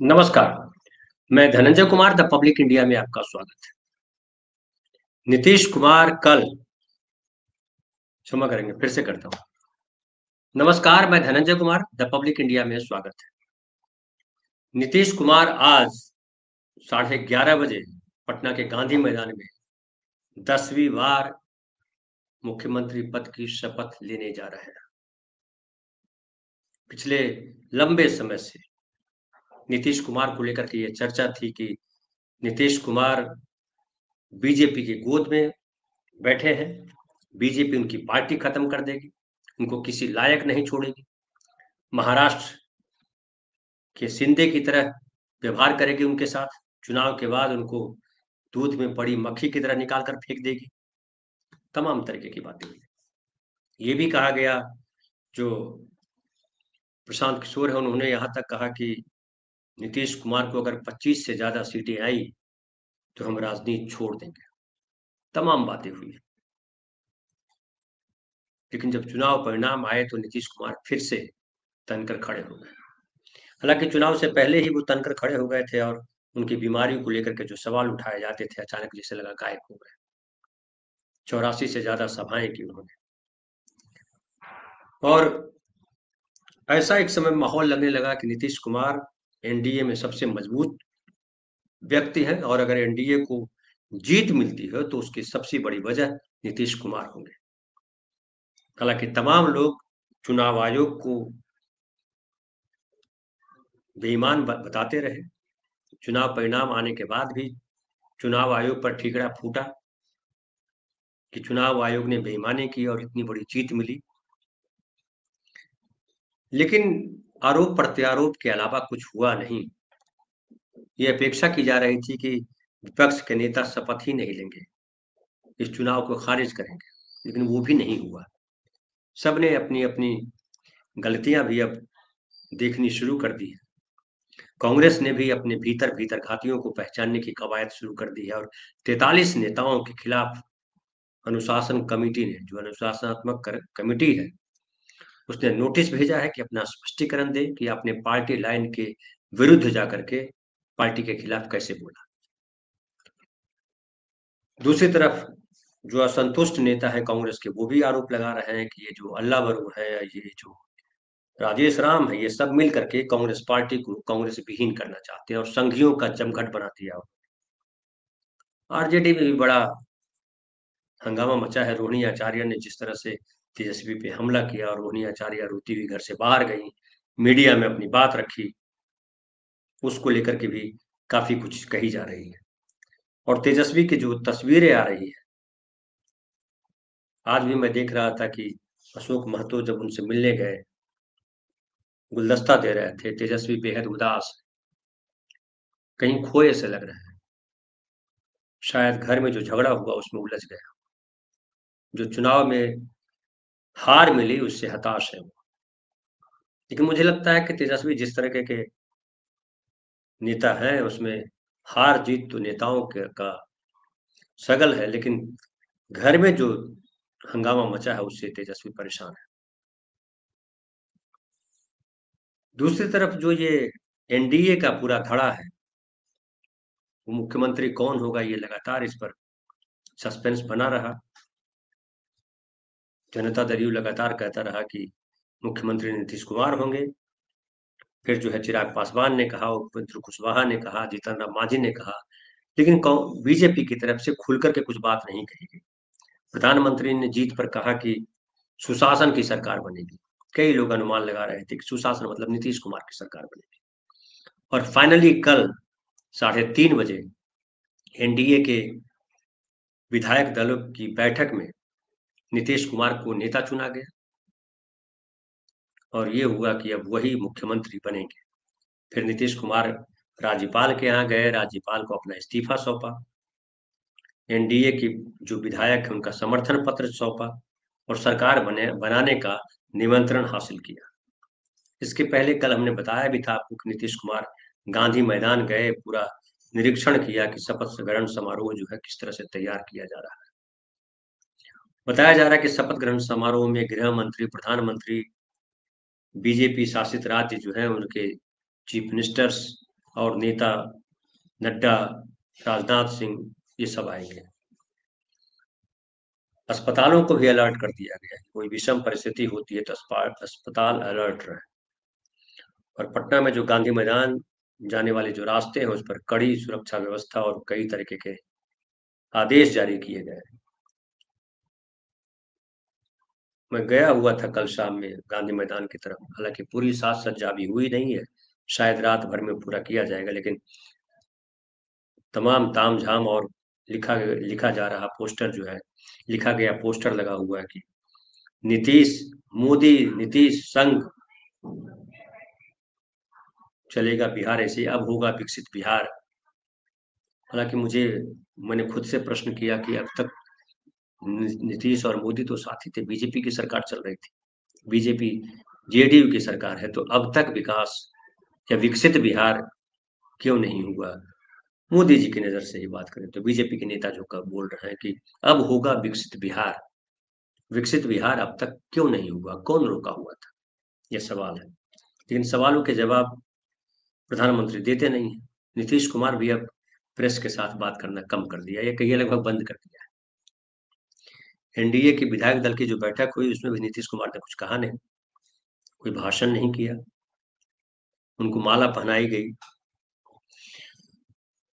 नमस्कार, मैं Dhananjay Kumar the public India में आपका स्वागत है। नीतीश कुमार कल क्षमा करेंगे, फिर से करता हूँ। नमस्कार, मैं Dhananjay Kumar the public India में स्वागत है। नीतीश कुमार आज 11:30 बजे पटना के गांधी मैदान में 10वीं बार मुख्यमंत्री पद की शपथ लेने जा रहे हैं। पिछले लंबे समय से नीतीश कुमार को लेकर के ये चर्चा थी कि नीतीश कुमार बीजेपी की गोद में बैठे हैं, बीजेपी उनकी पार्टी खत्म कर देगी, उनको किसी लायक नहीं छोड़ेगी, महाराष्ट्र के शिंदे की तरह व्यवहार करेगी उनके साथ, चुनाव के बाद उनको दूध में पड़ी मक्खी की तरह निकाल कर फेंक देगी, तमाम तरीके की बातें हुई। ये भी कहा गया, जो प्रशांत किशोर है उन्होंने यहाँ तक कहा कि नीतीश कुमार को अगर 25 से ज़्यादा सीटें आई तो हम राजनीति छोड़ देंगे। तमाम बातें हुई, लेकिन जब चुनाव परिणाम आए तो नीतीश कुमार फिर से तनकर खड़े हो गए। हालांकि चुनाव से पहले ही वो तनकर खड़े हो गए थे और उनकी बीमारी को लेकर के जो सवाल उठाए जाते थे अचानक जैसे लगा गायब हो गए। 84 से ज्यादा सभाएं की उन्होंने, और ऐसा एक समय माहौल लगने लगा कि नीतीश कुमार एनडीए में सबसे मजबूत व्यक्ति हैं और अगर एनडीए को जीत मिलती है तो उसकी सबसे बड़ी वजह नीतीश कुमार होंगे। हालांकि तमाम लोग चुनाव आयोग को बेईमान बताते रहे। चुनाव परिणाम आने के बाद भी चुनाव आयोग पर ठीकरा फूटा कि चुनाव आयोग ने बेईमानी की और इतनी बड़ी जीत मिली। लेकिन आरोप प्रत्यारोप के अलावा कुछ हुआ नहीं। ये अपेक्षा की जा रही थी कि विपक्ष के नेता शपथ ही नहीं लेंगे, इस चुनाव को खारिज करेंगे, लेकिन वो भी नहीं हुआ। सबने अपनी अपनी गलतियां भी अब देखनी शुरू कर दी है। कांग्रेस ने भी अपने भीतर भीतर घातियों को पहचानने की कवायद शुरू कर दी है और 43 नेताओं के खिलाफ अनुशासन कमेटी ने, जो अनुशासनात्मक कमेटी है, उसने नोटिस भेजा है कि अपना स्पष्टीकरण दे कि आपने पार्टी लाइन के विरुद्ध जाकर के पार्टी के खिलाफ कैसे बोला। दूसरी तरफ जो असंतुष्ट नेता है कांग्रेस के, वो भी आरोप लगा रहे हैं कि ये जो अल्लाह बरू है, ये जो राजेश राम है, ये सब मिल करके कांग्रेस पार्टी को कांग्रेस विहीन करना चाहते हैं और संघियों का जमघट बना दिया। आरजेडी में भी बड़ा हंगामा मचा है। रोहिणी आचार्य ने जिस तरह से तेजस्वी पे हमला किया और रोहिणी आचार्य रोती हुई घर से बाहर गई, मीडिया में अपनी बात रखी, उसको लेकर के भी काफी कुछ कही जा रही है। और तेजस्वी की जो तस्वीरें आ रही है, आज भी मैं देख रहा था कि अशोक महतो जब उनसे मिलने गए, गुलदस्ता दे रहे थे, तेजस्वी बेहद उदास, कहीं खोए से लग रहे हैं। शायद घर में जो झगड़ा हुआ उसमें उलझ गया। जो चुनाव में हार मिली उससे हताश है वो। लेकिन मुझे लगता है कि तेजस्वी जिस तरह के नेता हैं, उसमें हार जीत तो नेताओं के का सगल है, लेकिन घर में जो हंगामा मचा है उससे तेजस्वी परेशान है। दूसरी तरफ जो ये एनडीए का पूरा धड़ा है, वो मुख्यमंत्री कौन होगा, ये लगातार इस पर सस्पेंस बना रहा। जनता दल यू लगातार कहता रहा कि मुख्यमंत्री नीतीश कुमार होंगे। फिर जो है चिराग पासवान ने कहा, उपेंद्र कुशवाहा ने कहा, जीतन राम मांझी ने कहा, लेकिन बीजेपी की तरफ से खुल करके कुछ बात नहीं कही गई। प्रधानमंत्री ने जीत पर कहा कि सुशासन की सरकार बनेगी। कई लोग अनुमान लगा रहे थे कि सुशासन मतलब नीतीश कुमार की सरकार बनेगी। और फाइनली कल 3:30 बजे एनडीए के विधायक दलों की बैठक में नीतीश कुमार को नेता चुना गया और ये हुआ कि अब वही मुख्यमंत्री बनेंगे। फिर नीतीश कुमार राज्यपाल के यहाँ गए, राज्यपाल को अपना इस्तीफा सौंपा, एनडीए की जो विधायक है उनका समर्थन पत्र सौंपा और सरकार बनाने का निमंत्रण हासिल किया। इसके पहले कल हमने बताया भी था आपको कि नीतीश कुमार गांधी मैदान गए, पूरा निरीक्षण किया कि शपथ ग्रहण समारोह जो है किस तरह से तैयार किया जा रहा है। बताया जा रहा है कि शपथ ग्रहण समारोह में गृह मंत्री, प्रधानमंत्री, बीजेपी शासित राज्य जो है उनके चीफ मिनिस्टर्स और नेता नड्डा, राजनाथ सिंह, ये सब आएंगे। अस्पतालों को भी अलर्ट कर दिया गया है। कोई विषम परिस्थिति होती है तो अस्पताल अलर्ट रहे। और पटना में जो गांधी मैदान जाने वाले जो रास्ते हैं उस पर कड़ी सुरक्षा व्यवस्था और कई तरीके के आदेश जारी किए गए हैं। मैं गया हुआ था कल शाम में गांधी मैदान की तरफ, हालांकि पूरी साज सज्जा अभी हुई नहीं है, शायद रात भर में पूरा किया जाएगा, लेकिन तमाम तामझाम और लिखा लिखा जा रहा पोस्टर जो है, लिखा गया पोस्टर लगा हुआ है कि नीतीश मोदी नीतीश संघ चलेगा बिहार ऐसे, अब होगा विकसित बिहार। हालांकि मैंने खुद से प्रश्न किया कि अब तक नीतीश और मोदी तो साथ ही थे, बीजेपी की सरकार चल रही थी, बीजेपी जेडीयू की सरकार है, तो अब तक विकास या विकसित बिहार क्यों नहीं हुआ? मोदी जी की नजर से ही बात करें तो बीजेपी के नेता जो कब बोल रहे हैं कि अब होगा विकसित बिहार, विकसित बिहार अब तक क्यों नहीं हुआ, कौन रोका हुआ था? यह सवाल है, लेकिन सवालों के जवाब प्रधानमंत्री देते नहीं है। नीतीश कुमार भी अब प्रेस के साथ बात करना कम कर दिया, ये कहिए लगभग बंद कर दिया है। एनडीए की विधायक दल की जो बैठक हुई उसमें भी नीतीश कुमार ने कुछ कहा नहीं, कोई भाषण नहीं किया, उनको माला पहनाई गई।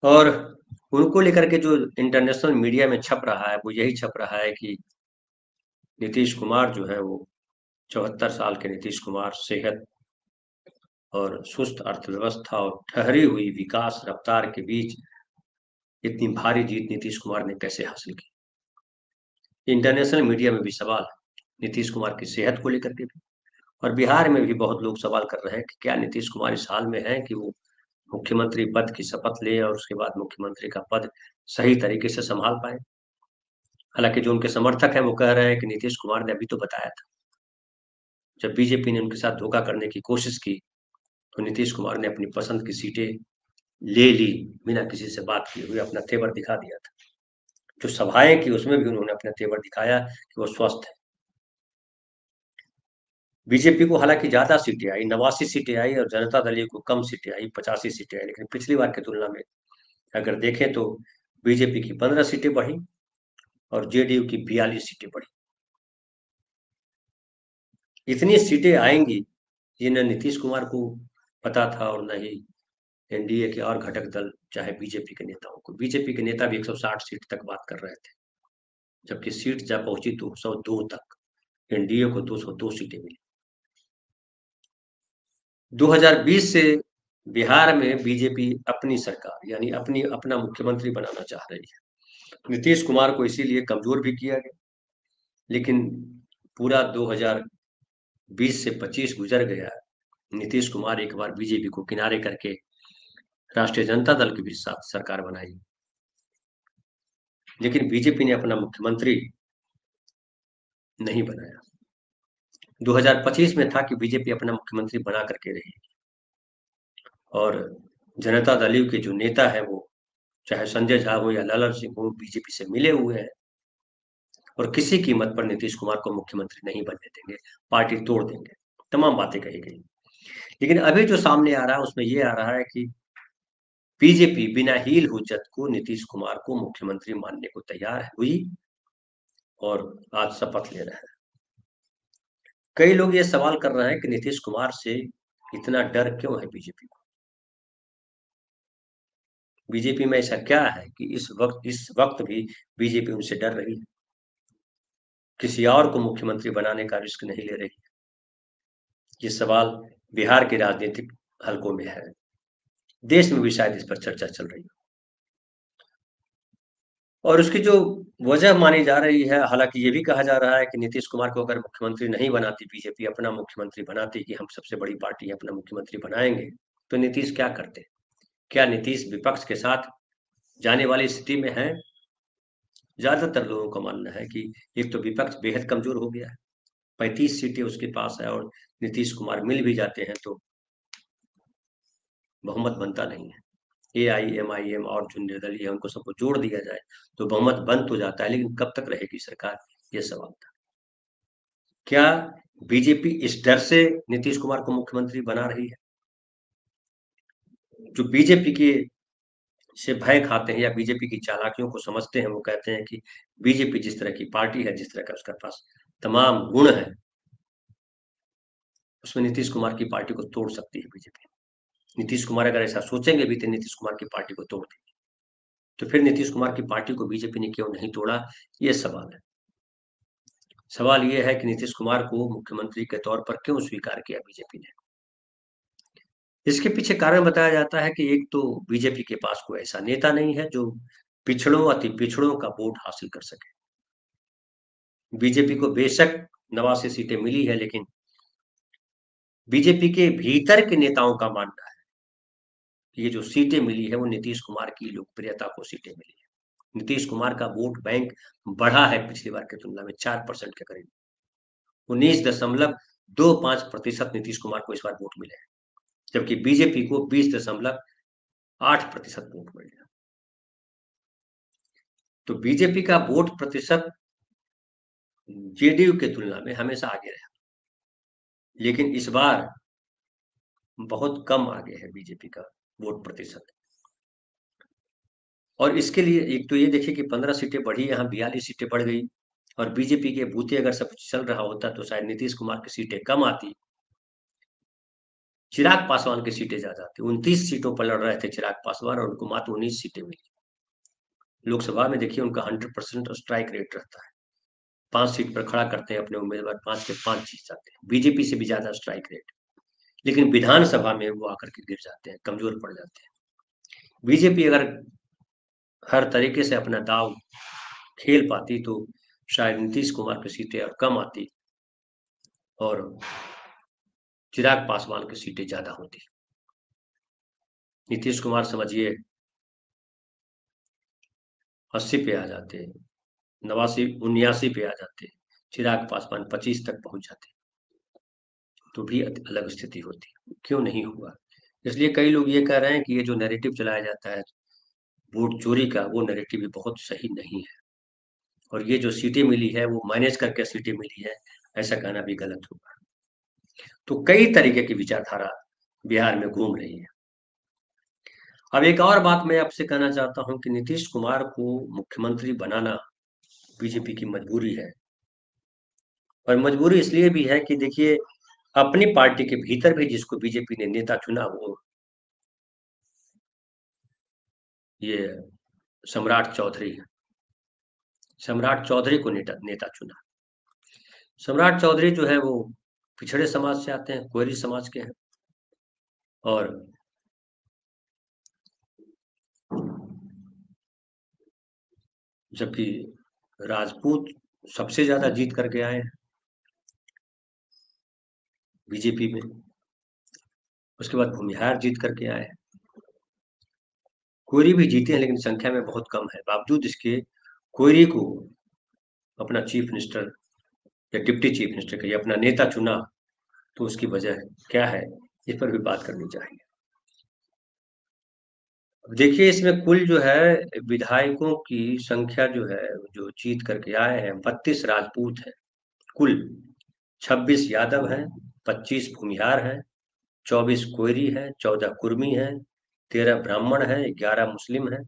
और उनको लेकर के जो इंटरनेशनल मीडिया में छप रहा है वो यही छप रहा है कि नीतीश कुमार जो है वो 74 साल के नीतीश कुमार सेहत और सुस्त अर्थव्यवस्था और ठहरी हुई विकास रफ्तार के बीच इतनी भारी जीत नीतीश कुमार ने कैसे हासिल की। इंटरनेशनल मीडिया में भी सवाल है नीतीश कुमार की सेहत को लेकर के भी, और बिहार में भी बहुत लोग सवाल कर रहे हैं कि क्या नीतीश कुमार इस हाल में है कि वो मुख्यमंत्री पद की शपथ ले और उसके बाद मुख्यमंत्री का पद सही तरीके से संभाल पाए। हालांकि जो उनके समर्थक हैं वो कह रहे हैं कि नीतीश कुमार ने अभी तो बताया था, जब बीजेपी ने उनके साथ धोखा करने की कोशिश की तो नीतीश कुमार ने अपनी पसंद की सीटें ले ली, बिना किसी से बात किए हुए अपना तेवर दिखा दिया था। जो सभाएं की उसमें भी उन्होंने अपना तेवर दिखाया कि वो स्वस्थ है। बीजेपी को हालांकि ज्यादा सीटें आई, 89 सीटें आई, और जनता दल को कम सीटें आई, 85 सीटें आई, लेकिन पिछली बार की तुलना में अगर देखें तो बीजेपी की 15 सीटें बढ़ी और जेडीयू की 42 सीटें बढ़ी। इतनी सीटें आएंगी ये न नीतीश कुमार को पता था और न ही एनडीए के और घटक दल चाहे बीजेपी के नेताओं को। बीजेपी के नेता भी 160 सीट तक बात कर रहे थे, जबकि सीट जा पहुंची 202 तक, एनडीए को 202 सीटें मिली। 2020 से बिहार में बीजेपी अपनी सरकार यानी अपना मुख्यमंत्री बनाना चाह रही है। नीतीश कुमार को इसीलिए कमजोर भी किया गया, लेकिन पूरा 2020 से 25 गुजर गया, नीतीश कुमार एक बार बीजेपी को किनारे करके राष्ट्रीय जनता दल के भी साथ सरकार बनाई, लेकिन बीजेपी ने अपना मुख्यमंत्री नहीं बनाया। 2025 में था कि बीजेपी अपना मुख्यमंत्री बना करके रही, और जनता दल के जो नेता है वो चाहे संजय झा हो या ललन सिंह हो बीजेपी से मिले हुए हैं और किसी कीमत पर नीतीश कुमार को मुख्यमंत्री नहीं बनने देंगे, पार्टी तोड़ देंगे, तमाम बातें कही गई। लेकिन अभी जो सामने आ रहा है उसमें ये आ रहा है कि बीजेपी बिना हील हुज्जत को नीतीश कुमार को मुख्यमंत्री मानने को तैयार हुई और आज शपथ ले रहे हैं। कई लोग ये सवाल कर रहे हैं कि नीतीश कुमार से इतना डर क्यों है बीजेपी को? बीजेपी में ऐसा क्या है कि इस वक्त भी बीजेपी उनसे डर रही है, किसी और को मुख्यमंत्री बनाने का रिस्क नहीं ले रही? ये सवाल बिहार के राजनीतिक हलकों में है, देश में भी शायद इस पर चर्चा चल रही है। और उसकी जो वजह मानी जा रही है, हालांकि ये भी कहा जा रहा है कि नीतीश कुमार को अगर मुख्यमंत्री नहीं बनाती बीजेपी, अपना मुख्यमंत्री बनाती कि हम सबसे बड़ी पार्टी है अपना मुख्यमंत्री बनाएंगे, तो नीतीश क्या करते? क्या नीतीश विपक्ष के साथ जाने वाली स्थिति में है? ज्यादातर लोगों का मानना है कि एक तो विपक्ष बेहद कमजोर हो गया है, 35 सीटें उसके पास है, और नीतीश कुमार मिल भी जाते हैं तो बहुमत बनता नहीं है। एआईएमआईएम और जो निर्दलीय है उनको सबको जोड़ दिया जाए तो बहुमत बन तो जाता है, लेकिन कब तक रहेगी सरकार, ये सवाल था। क्या बीजेपी इस डर से नीतीश कुमार को मुख्यमंत्री बना रही है? जो बीजेपी के से भय खाते हैं या बीजेपी की चालाकियों को समझते हैं, वो कहते हैं कि बीजेपी जिस तरह की पार्टी है, जिस तरह का उसके पास तमाम गुण है, उसमें नीतीश कुमार की पार्टी को तोड़ सकती है बीजेपी। नीतीश कुमार अगर ऐसा सोचेंगे भी तो नीतीश कुमार की पार्टी को तोड़ देंगे। तो फिर नीतीश कुमार की पार्टी को बीजेपी ने क्यों नहीं तोड़ा, ये सवाल है। सवाल ये है कि नीतीश कुमार को मुख्यमंत्री के तौर पर क्यों स्वीकार किया बीजेपी ने। इसके पीछे कारण बताया जाता है कि एक तो बीजेपी के पास कोई ऐसा नेता नहीं है जो पिछड़ों अति पिछड़ों का वोट हासिल कर सके। बीजेपी को बेशक 89 सीटें मिली है, लेकिन बीजेपी के भीतर के नेताओं का मानना है कि ये जो सीटें मिली है वो नीतीश कुमार की लोकप्रियता को सीटें मिली है। नीतीश कुमार का वोट बैंक बढ़ा है पिछली बार की तुलना में 4% के करीब। 19.25% नीतीश कुमार को इस बार वोट मिले हैं, जबकि बीजेपी को 20.8% वोट मिले हैं। तो बीजेपी का वोट प्रतिशत जेडीयू की तुलना में हमेशा आगे रहा, लेकिन इस बार बहुत कम आगे है बीजेपी का वोट प्रतिशत। और इसके लिए एक तो ये देखिए कि 15 सीटें बढ़ी, यहाँ 42 सीटें बढ़ गई। और बीजेपी के बूते अगर सब कुछ चल रहा होता तो शायद नीतीश कुमार की सीटें कम आती, चिराग पासवान की सीटें ज्यादा आती। 29 सीटों पर लड़ रहे थे चिराग पासवान और उनको मात्र 19 सीटें मिली। लोकसभा में देखिए उनका 100% स्ट्राइक रेट रहता है, 5 सीट पर खड़ा करते हैं अपने उम्मीदवार, 5 के 5 जीत जाते हैं, बीजेपी से भी ज्यादा स्ट्राइक रेट। लेकिन विधानसभा में वो आकर के गिर जाते हैं, कमजोर पड़ जाते हैं। बीजेपी अगर हर तरीके से अपना दाव खेल पाती तो शायद नीतीश कुमार की सीटें और कम आती और चिराग पासवान की सीटें ज्यादा होती। नीतीश कुमार समझिए 80 पे आ जाते, 89 पे आ जाते, चिराग पासवान 25 तक पहुंच जाते, तो भी अलग स्थिति होती। क्यों नहीं हुआ? इसलिए कई लोग ये कह रहे हैं कि ये जो नैरेटिव चलाया जाता है वोट चोरी का, वो नैरेटिव भी बहुत सही नहीं है, और ये जो सीटें मिली है वो मैनेज करके सीटें मिली है, ऐसा कहना भी गलत होगा। तो कई तरीके की विचारधारा बिहार में घूम रही है। अब एक और बात मैं आपसे कहना चाहता हूं कि नीतीश कुमार को मुख्यमंत्री बनाना बीजेपी की मजबूरी है। और मजबूरी इसलिए भी है कि देखिए, अपनी पार्टी के भीतर भी जिसको बीजेपी ने नेता चुना, वो ये सम्राट चौधरी है। सम्राट चौधरी को नेता नेता चुना। सम्राट चौधरी जो है वो पिछड़े समाज से आते हैं, कोयरी समाज के हैं। और जबकि राजपूत सबसे ज्यादा जीत करके आए हैं बीजेपी में, उसके बाद भूमिहार जीत करके आए हैं। कोयरी भी जीते हैं लेकिन संख्या में बहुत कम है। बावजूद इसके कोयरी को अपना चीफ मिनिस्टर या डिप्टी चीफ मिनिस्टर का या अपना नेता चुना, तो उसकी वजह क्या है, इस पर भी बात करनी चाहिए। देखिए, इसमें कुल जो है विधायकों की संख्या जो है, जो जीत करके आए हैं, 32 राजपूत हैं कुल, 26 यादव हैं, 25 भूमिहार हैं, 24 कोयरी हैं, 14 कुर्मी हैं, 13 ब्राह्मण हैं, 11 मुस्लिम हैं,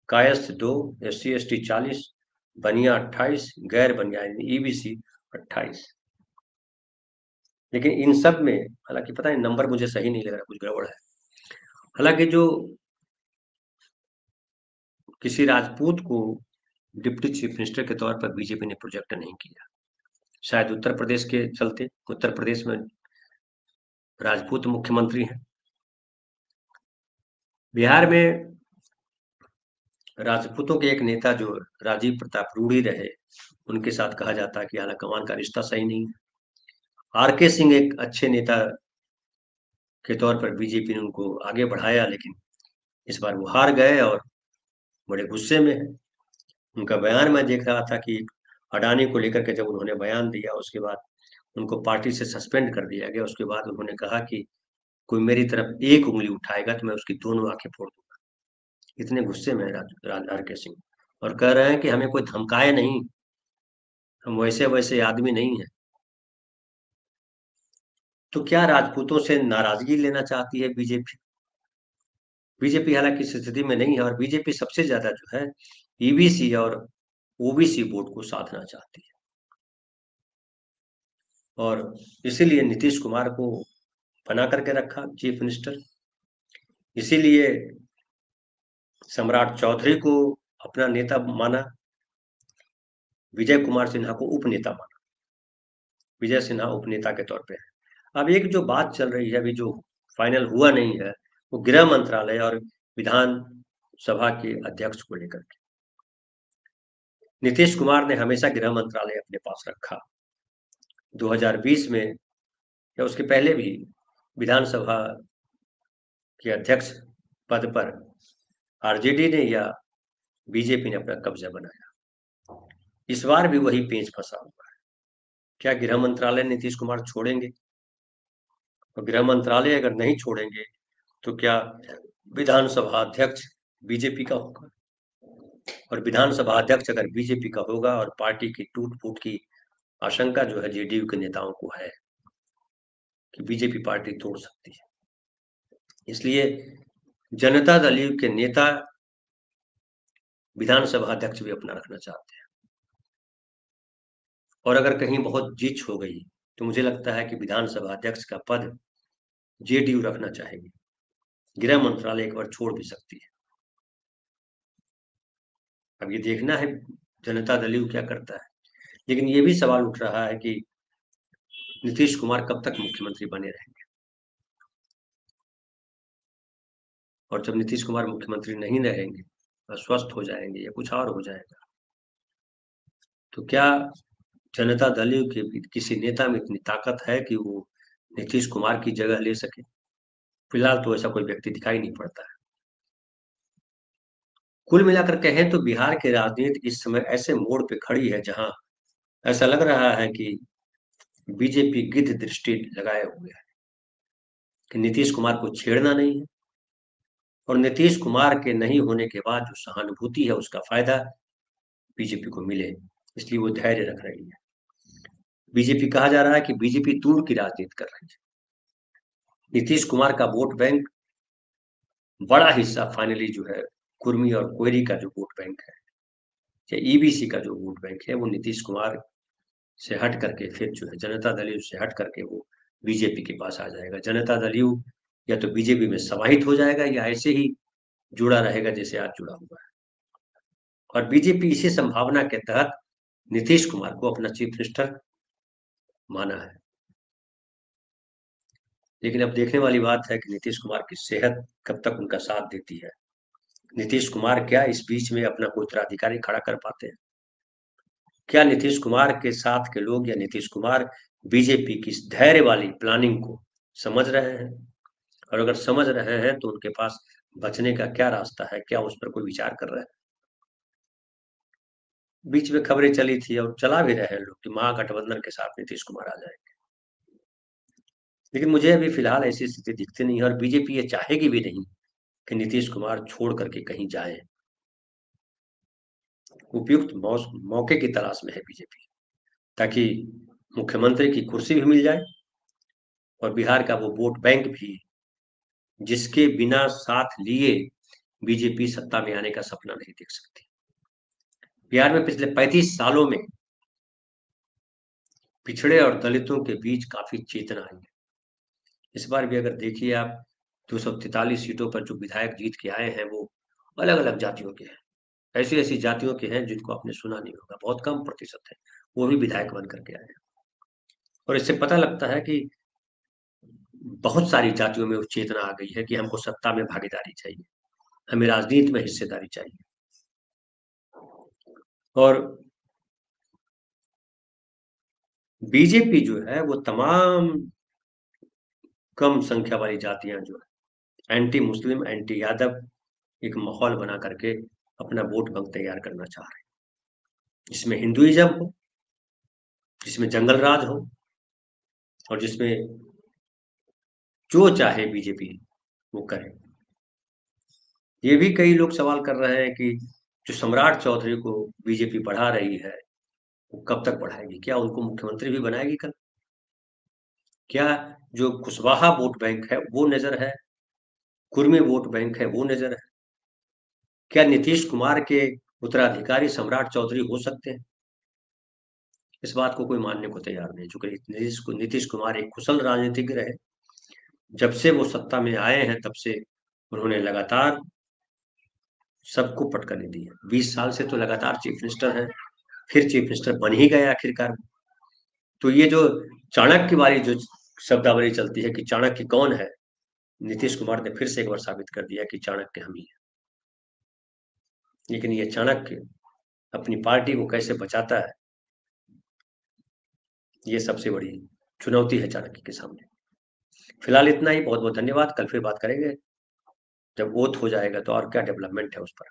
कायस्थ 2, SC ST 40, बनिया 28, गैर बनिया EBC 28। लेकिन इन सब में, हालांकि पता है नंबर मुझे सही नहीं लग रहा, कुछ गड़बड़ है। हालांकि जो किसी राजपूत को डिप्टी चीफ मिनिस्टर के तौर पर बीजेपी ने प्रोजेक्ट नहीं किया, शायद उत्तर प्रदेश के चलते। उत्तर प्रदेश में राजपूत मुख्यमंत्री हैं। बिहार में राजपूतों के एक नेता जो राजीव प्रताप रूढ़ी रहे, उनके साथ कहा जाता है कि आला कमान का रिश्ता सही नहीं है। RK सिंह एक अच्छे नेता के तौर पर बीजेपी ने उनको आगे बढ़ाया, लेकिन इस बार वो हार गए और बड़े गुस्से में है। उनका बयान मैं देख रहा था कि अडानी को लेकर के जब उन्होंने बयान दिया, उसके बाद उनको पार्टी से सस्पेंड कर दिया गया। उसके बाद उन्होंने कहा कि कोई मेरी तरफ एक उंगली उठाएगा तो मैं उसकी दोनों आंखें फोड़ दूंगा। इतने गुस्से में है RK सिंह, और कह रहे हैं कि हमें कोई धमकाए नहीं, हम वैसे वैसे आदमी नहीं है। तो क्या राजपूतों से नाराजगी लेना चाहती है बीजेपी? बीजेपी हालांकि इस स्थिति में नहीं है, और बीजेपी सबसे ज्यादा जो है ईबीसी और ओबीसी वोट को साधना चाहती है, और इसीलिए नीतीश कुमार को बना करके रखा चीफ मिनिस्टर। इसीलिए सम्राट चौधरी को अपना नेता माना, विजय कुमार सिन्हा को उपनेता माना। विजय सिन्हा उपनेता के तौर पे है। अब एक जो बात चल रही है, अभी जो फाइनल हुआ नहीं है, वो गृह मंत्रालय और विधान सभा के अध्यक्ष को लेकर के। नीतीश कुमार ने हमेशा गृह मंत्रालय अपने पास रखा। 2020 में या उसके पहले भी विधानसभा के अध्यक्ष पद पर आरजेडी ने या बीजेपी ने अपना कब्जा बनाया। इस बार भी वही पेंच फंसा हुआ है। क्या गृह मंत्रालय नीतीश कुमार छोड़ेंगे? और गृह मंत्रालय अगर नहीं छोड़ेंगे तो क्या विधानसभा अध्यक्ष बीजेपी का होगा? और विधानसभा अध्यक्ष अगर बीजेपी का होगा और पार्टी की टूट फूट की आशंका जो है जेडीयू के नेताओं को है कि बीजेपी पार्टी तोड़ सकती है, इसलिए जनता दल यू के नेता विधानसभा अध्यक्ष भी अपना रखना चाहते हैं। और अगर कहीं बहुत जीत हो गई तो मुझे लगता है कि विधानसभा अध्यक्ष का पद जेडीयू रखना चाहेगी। गृह मंत्रालय एक बार छोड़ भी सकती है। अब ये देखना है जनता दल यू क्या करता है। लेकिन ये भी सवाल उठ रहा है कि नीतीश कुमार कब तक मुख्यमंत्री बने रहेंगे, और जब नीतीश कुमार मुख्यमंत्री नहीं रहेंगे, अस्वस्थ हो जाएंगे या कुछ और हो जाएगा, तो क्या जनता दल यू के भी किसी नेता में इतनी ताकत है कि वो नीतीश कुमार की जगह ले सके? फिलहाल तो ऐसा कोई व्यक्ति दिखाई नहीं पड़ता है। कुल मिलाकर कहें तो बिहार की राजनीति इस समय ऐसे मोड़ पे खड़ी है जहां ऐसा लग रहा है कि बीजेपी गिद्ध दृष्टि लगाए हुए है कि नीतीश कुमार को छेड़ना नहीं है, और नीतीश कुमार के नहीं होने के बाद जो सहानुभूति है उसका फायदा बीजेपी को मिले, इसलिए वो धैर्य रख रही है। बीजेपी कहा जा रहा है कि बीजेपी दूर की राजनीति कर रही है। नीतीश कुमार का वोट बैंक बड़ा हिस्सा फाइनली जो है कुर्मी और कोयरी का जो वोट बैंक है, या ईबीसी का जो वोट बैंक है, वो नीतीश कुमार से हट करके फिर जो है जनता दल यू से हट करके वो बीजेपी के पास आ जाएगा। जनता दल यू या तो बीजेपी में समाहित हो जाएगा या ऐसे ही जुड़ा रहेगा जैसे आज जुड़ा हुआ है। और बीजेपी इसी संभावना के तहत नीतीश कुमार को अपना चीफ मिनिस्टर माना है। लेकिन अब देखने वाली बात है कि नीतीश कुमार की सेहत कब तक उनका साथ देती है। नीतीश कुमार क्या इस बीच में अपना कोई उत्तराधिकारी खड़ा कर पाते हैं? क्या नीतीश कुमार के साथ के लोग या नीतीश कुमार बीजेपी की इस धैर्य वाली प्लानिंग को समझ रहे हैं? और अगर समझ रहे हैं तो उनके पास बचने का क्या रास्ता है? क्या उस पर कोई विचार कर रहे हैं? बीच में खबरें चली थी और चला भी रहे हैं लोग कि महागठबंधन के साथ नीतीश कुमार आ जाएंगे, लेकिन मुझे अभी फिलहाल ऐसी स्थिति दिखती नहीं है, और बीजेपी ये चाहेगी भी नहीं कि नीतीश कुमार छोड़ करके कहीं जाए। उपयुक्त मौके की तलाश में है बीजेपी, ताकि मुख्यमंत्री की कुर्सी भी मिल जाए और बिहार का वो वोट बैंक भी जिसके बिना साथ लिए बीजेपी सत्ता में आने का सपना नहीं देख सकती। बिहार में पिछले 35 सालों में पिछड़े और दलितों के बीच काफी चेतना आई है। इस बार भी अगर देखिए आप, 243 सीटों पर जो विधायक जीत के आए हैं वो अलग अलग जातियों के हैं। ऐसी ऐसी जातियों के हैं जिनको आपने सुना नहीं होगा, बहुत कम प्रतिशत है, वो भी विधायक बन करके आए हैं। और इससे पता लगता है कि बहुत सारी जातियों में वो चेतना आ गई है कि हमको सत्ता में भागीदारी चाहिए, हमें राजनीति में हिस्सेदारी चाहिए। और बीजेपी जो है वो तमाम कम संख्या वाली जातियां जो है एंटी मुस्लिम, एंटी यादव एक माहौल बना करके अपना वोट बैंक तैयार करना चाह रहे हैं, जिसमें हिंदुइज्म हो, जिसमें जंगल राज हो, और जिसमें जो चाहे बीजेपी वो करे। ये भी कई लोग सवाल कर रहे हैं कि जो सम्राट चौधरी को बीजेपी बढ़ा रही है वो कब तक बढ़ाएगी? क्या उनको मुख्यमंत्री भी बनाएगी कल? क्या जो कुशवाहा वोट बैंक है वो नजर है कुर्मी वोट बैंक है वो नजर है। क्या नीतीश कुमार के उत्तराधिकारी सम्राट चौधरी हो सकते हैं? इस बात को कोई मानने को तैयार नहीं, चूंकि नीतीश कुमार एक कुशल राजनीतिज्ञ रहे। जब से वो सत्ता में आए हैं तब से उन्होंने लगातार सबको पटकनी दी है। 20 साल से तो लगातार चीफ मिनिस्टर हैं, फिर चीफ मिनिस्टर बन ही गए आखिरकार। तो ये जो चाणक्य वाली जो शब्दावली चलती है कि चाणक्य कौन है, नीतीश कुमार ने फिर से एक बार साबित कर दिया कि चाणक्य हम ही हैं। लेकिन ये चाणक्य अपनी पार्टी को कैसे बचाता है, ये सबसे बड़ी चुनौती है चाणक्य के सामने। फिलहाल इतना ही, बहुत बहुत धन्यवाद। कल फिर बात करेंगे, जब ओथ हो जाएगा तो और क्या डेवलपमेंट है उस पर।